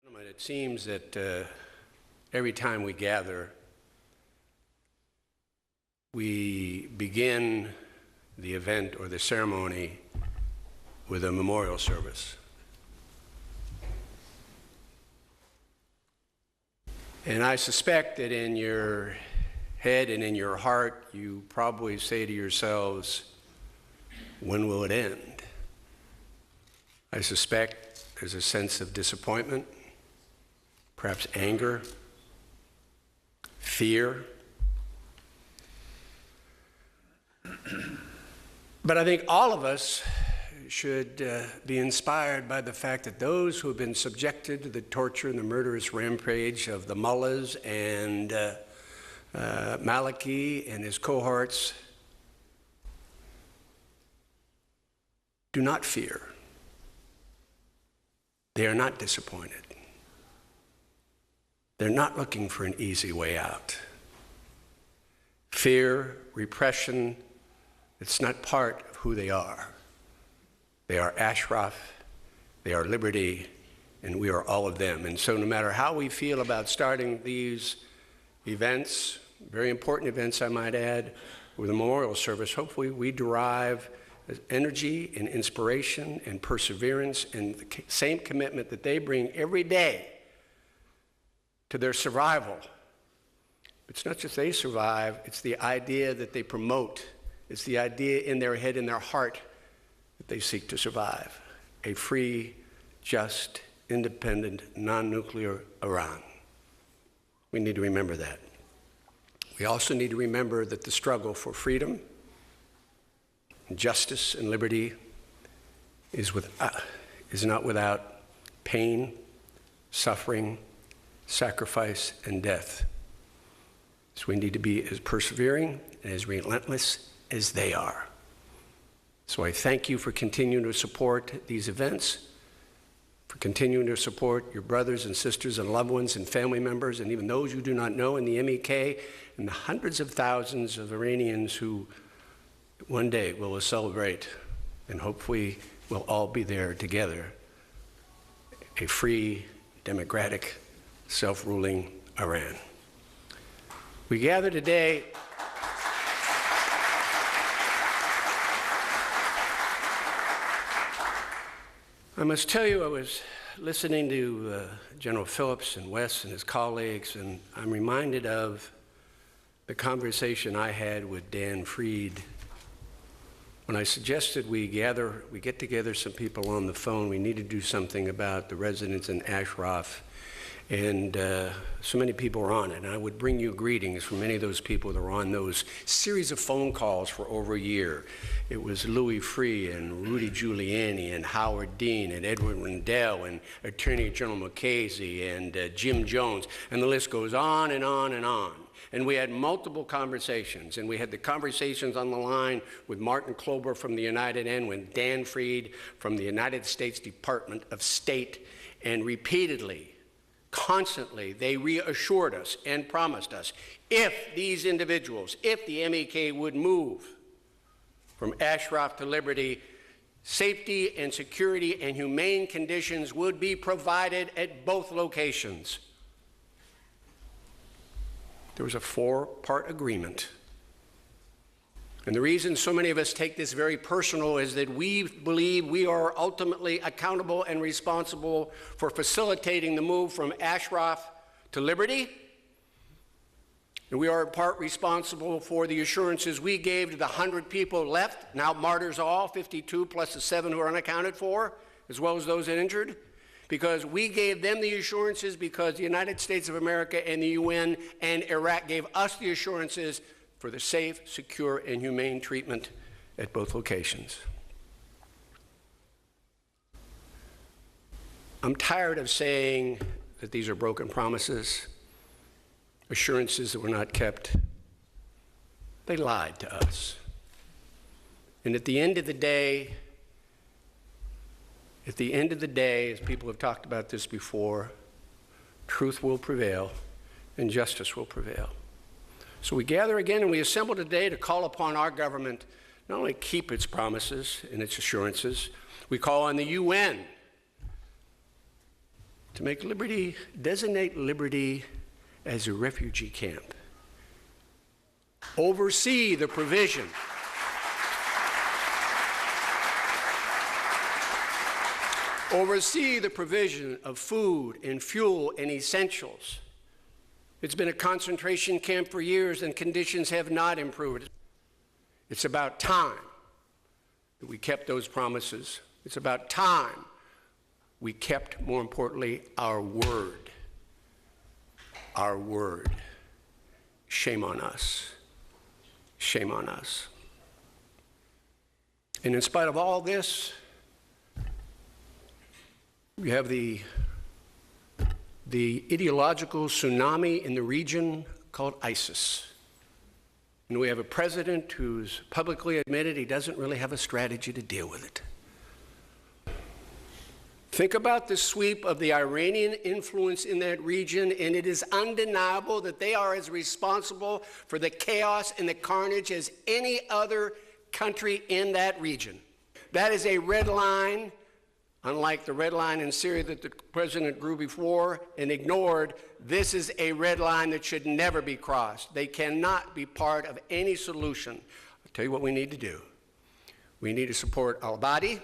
It seems that every time we gather, we begin the event or the ceremony with a memorial service. And I suspect that in your head and in your heart, you probably say to yourselves, when will it end? I suspect there's a sense of disappointment, perhaps anger, fear. But I think all of us should be inspired by the fact that those who have been subjected to the torture and the murderous rampage of the mullahs and Maliki and his cohorts do not fear. They are not disappointed. They're not looking for an easy way out. Fear, repression, it's not part of who they are. They are Ashraf, they are liberty, and we are all of them. And so no matter how we feel about starting these events, very important events I might add, with a memorial service, hopefully we derive energy and inspiration and perseverance and the same commitment that they bring every day to their survival. It's not just they survive, it's the idea that they promote. It's the idea in their head and their heart that they seek to survive. A free, just, independent, non-nuclear Iran. We need to remember that. We also need to remember that the struggle for freedom, justice, and liberty is not without pain, suffering, sacrifice, and death. So we need to be as persevering and as relentless as they are. So I thank you for continuing to support these events, for continuing to support your brothers and sisters and loved ones and family members and even those you do not know in the MEK and the hundreds of thousands of Iranians who one day will celebrate and hopefully we'll all be there together, a free, democratic, self-ruling Iran. We gather today I must tell you, I was listening to General Phillips and Wes and his colleagues, and I'm reminded of the conversation I had with Dan Fried when I suggested we get together some people on the phone. We need to do something about the residents in Ashraf. And so many people are on it. And I would bring you greetings from many of those people that were on those series of phone calls for over a year. It was Louis Freeh and Rudy Giuliani and Howard Dean and Edward Rendell and Attorney General Mukasey and Jim Jones. And the list goes on and on and on. And we had multiple conversations. And we had the conversations on the line with Martin Klober from the United End, with Dan Fried from the United States Department of State, and repeatedly, constantly, they reassured us and promised us, if these individuals, if the MEK would move from Ashraf to liberty, safety and security and humane conditions would be provided at both locations. There was a 4-part agreement. And the reason so many of us take this very personal is that we believe we are ultimately accountable and responsible for facilitating the move from Ashraf to liberty. And we are in part responsible for the assurances we gave to the 100 people left, now martyrs all, 52 plus the 7 who are unaccounted for, as well as those injured, because we gave them the assurances because the United States of America and the UN and Iraq gave us the assurances for the safe, secure, and humane treatment at both locations. I'm tired of saying that these are broken promises, assurances that were not kept. They lied to us. And at the end of the day, as people have talked about this before, truth will prevail and justice will prevail. So we gather again and we assemble today to call upon our government not only keep its promises and its assurances, we call on the UN to make Liberty, designate Liberty as a refugee camp. Oversee the provision of food and fuel and essentials. It's been a concentration camp for years and conditions have not improved. It's about time that we kept those promises. It's about time we kept, more importantly, our word. Our word. Shame on us. Shame on us. And in spite of all this, we have the ideological tsunami in the region called ISIS. And we have a president who's publicly admitted he doesn't really have a strategy to deal with it. Think about the sweep of the Iranian influence in that region, and it is undeniable that they are as responsible for the chaos and the carnage as any other country in that region. That is a red line, unlike the red line in Syria that the president drew before and ignored. This is a red line that should never be crossed. They cannot be part of any solution. I'll tell you what we need to do. We need to support al-Abadi.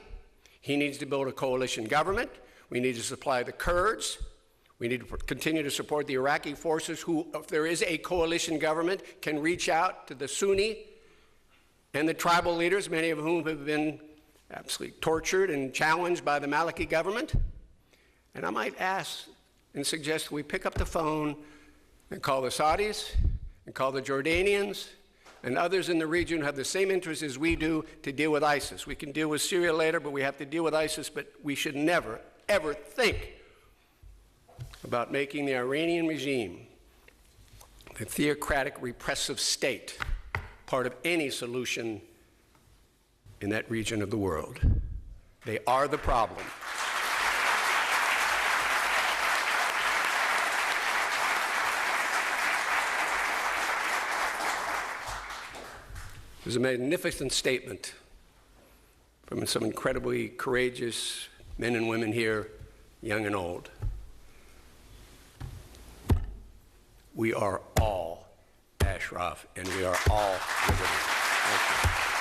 He needs to build a coalition government. We need to supply the Kurds. We need to continue to support the Iraqi forces who, if there is a coalition government, can reach out to the Sunni and the tribal leaders, many of whom have been absolutely tortured and challenged by the Maliki government. And I might ask and suggest we pick up the phone and call the Saudis and call the Jordanians and others in the region who have the same interests as we do to deal with ISIS. We can deal with Syria later, but we have to deal with ISIS, but we should never, ever think about making the Iranian regime, the theocratic repressive state, part of any solution in that region of the world. They are the problem. It was a magnificent statement from some incredibly courageous men and women here, young and old. We are all Ashraf, and we are all liberty. Thank you.